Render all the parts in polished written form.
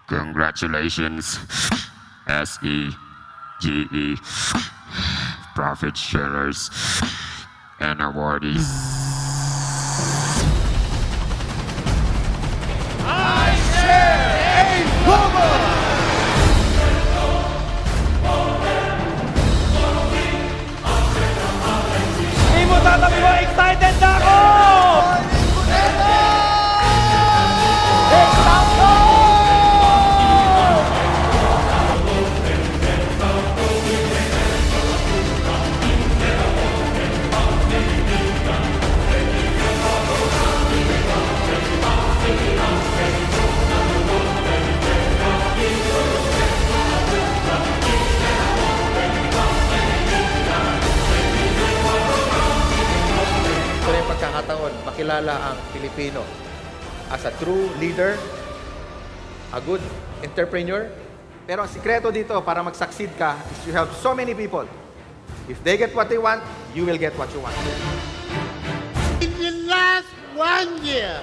Congratulations, SEGE, profit sharers, and awardees. I share AIM Global! Hindi mo tatabi mo, excited na ako! Pagkakataon, makilala ang Pilipino as a true leader, a good entrepreneur. Pero ang sikreto dito para mag-succeed ka is you help so many people. If they get what they want, you will get what you want. In the last 1 year,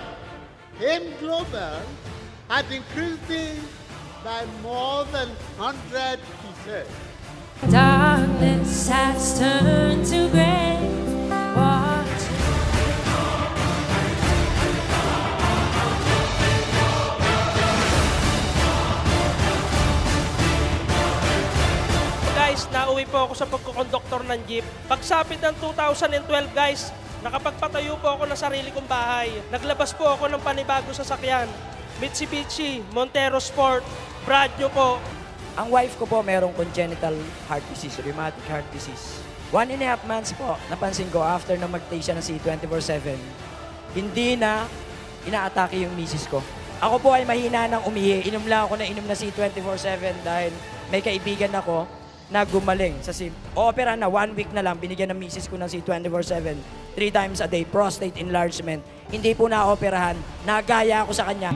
AIM Global has increased by more than 100%. Darkness has turned to gray. Guys, nauwi po ako sa pagkukonduktor ng jeep. Pagsapit ng 2012 guys, nakapagpatayo po ako ng sarili kong bahay. Naglabas po ako ng panibagong sasakyan. Mitsubishi, Montero Sport, brand new po. Ang wife ko po merong congenital heart disease, rheumatic heart disease. 1.5 months po, napansin ko after na mag-take siya ng C24/7, hindi na inaatake yung misis ko. Ako po ay mahina ng umihi. Inom lang ako na inom na C24/7 dahil may kaibigan ako na gumaling sa opera na 1 week na lang, binigyan ng misis ko ng C24/7, 3 times a day, prostate enlargement. Hindi po na-operahan, nagaya ako sa kanya.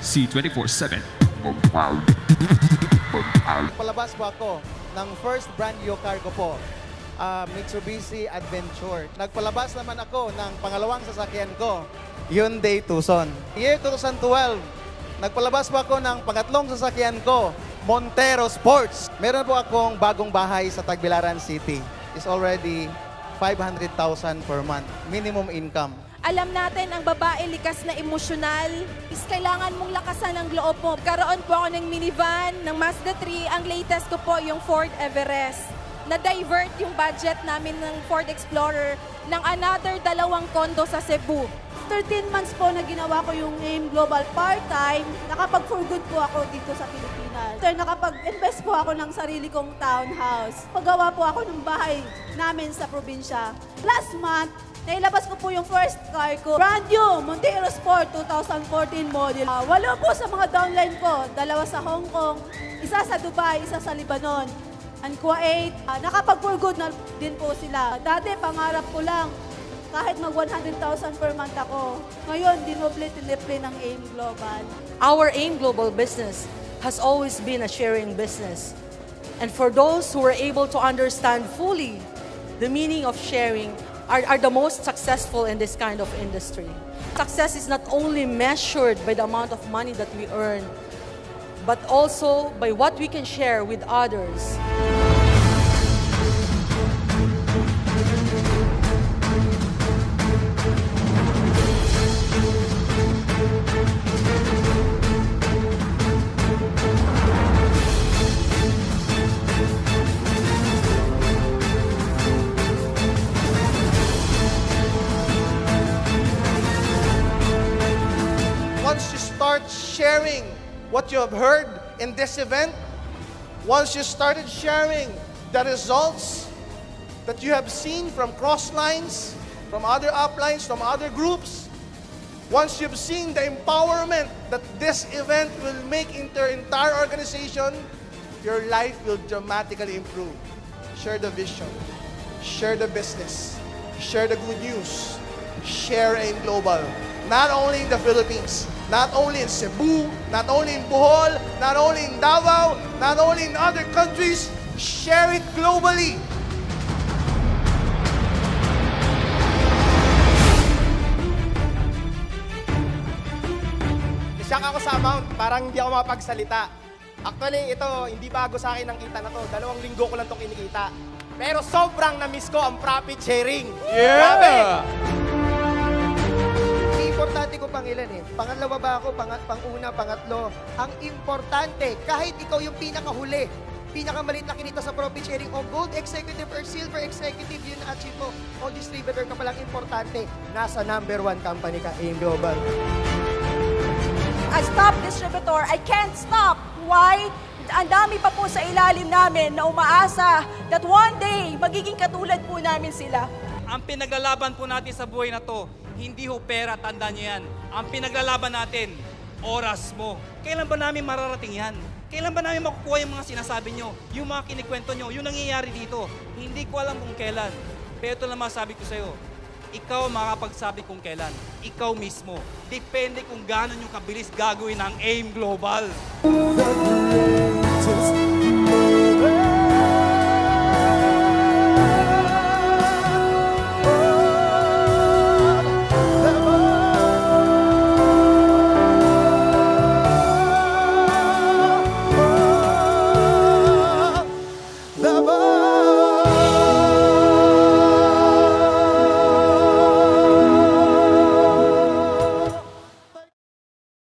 C24/7. Palabas po ako ng first brand new car ko po, Mitsubishi Adventure. Nagpalabas naman ako ng pangalawang sasakyan ko, Hyundai Tucson. Year 2012, nagpalabas po ako ng pangatlong sasakyan ko, Montero Sports. Meron po akong bagong bahay sa Tagbilaran City. It's already 500,000 per month, minimum income. Alam natin, ang babae likas na emosyonal, is kailangan mong lakasan ang loob mo. Karoon po ako ng minivan, ng Mazda 3, ang latest ko po yung Ford Everest. Na-divert yung budget namin ng Ford Explorer ng another 2 condo sa Cebu. 13 months po na ginawa ko yung AIM Global part-time, nakapag-for good po ako dito sa Pilipinas. So, nakapag-invest po ako ng sarili kong townhouse. Paggawa po ako ng bahay namin sa probinsya. Last month, nailabas ko po yung first car ko. Brand new, Montero Sport 2014 model. 8 po sa mga downline ko, 2 sa Hong Kong, 1 sa Dubai, 1 sa Lebanon. And Kuwait, nakapag-for good na din po sila. Dati, pangarap ko lang, kahit mag 100,000 per month ako. Ngayon, dinoble-tiniple ng AIM Global. Our AIM Global business has always been a sharing business. And for those who were able to understand fully the meaning of sharing are the most successful in this kind of industry. Success is not only measured by the amount of money that we earn, but also by what we can share with others. Once you start sharing what you have heard in this event, once you started sharing the results that you have seen from Crosslines, from other uplines, from other groups, once you've seen the empowerment that this event will make into your entire organization, your life will dramatically improve. Share the vision, share the business, share the good news, share AIM Global. Not only in the Philippines, not only in Cebu, not only in Bohol, not only in Davao, not only in other countries, share it globally. na-stuck ako sa amount. Parang hindi ako makapagsalita. Actually, ito, hindi bago sa akin ang kita na to. 2 linggo ko lang itong kinikita. Pero sobrang na-miss ko ang profit sharing. Grabe! Importante ko pang ilan eh. Pangalawa ba ako, pang-una, pangatlo. Ang importante, kahit ikaw yung pinakahuli, pinakamalit na kinita sa profit sharing o gold executive or silver executive, yun achieve mo. O distributor ka palang importante, nasa number 1 company ka, AIM Global. As top distributor, I can't stop. Why? Ang dami pa po sa ilalim namin na umaasa that one day, magiging katulad po namin sila. Ang pinaglalaban po natin sa buhay na to, hindi ho pera, tandaan niyo yan. Ang pinaglalaban natin, oras mo. Kailan ba namin mararating yan? Kailan ba namin makukuha yung mga sinasabi nyo? Yung mga kinikwento nyo, yung nangyayari dito? Hindi ko alam kung kailan. Pero ito lang masabi ko sa'yo, ikaw makakapagsabi kung kailan. Ikaw mismo. Depende kung gano'n yung kabilis gagawin ng AIM Global.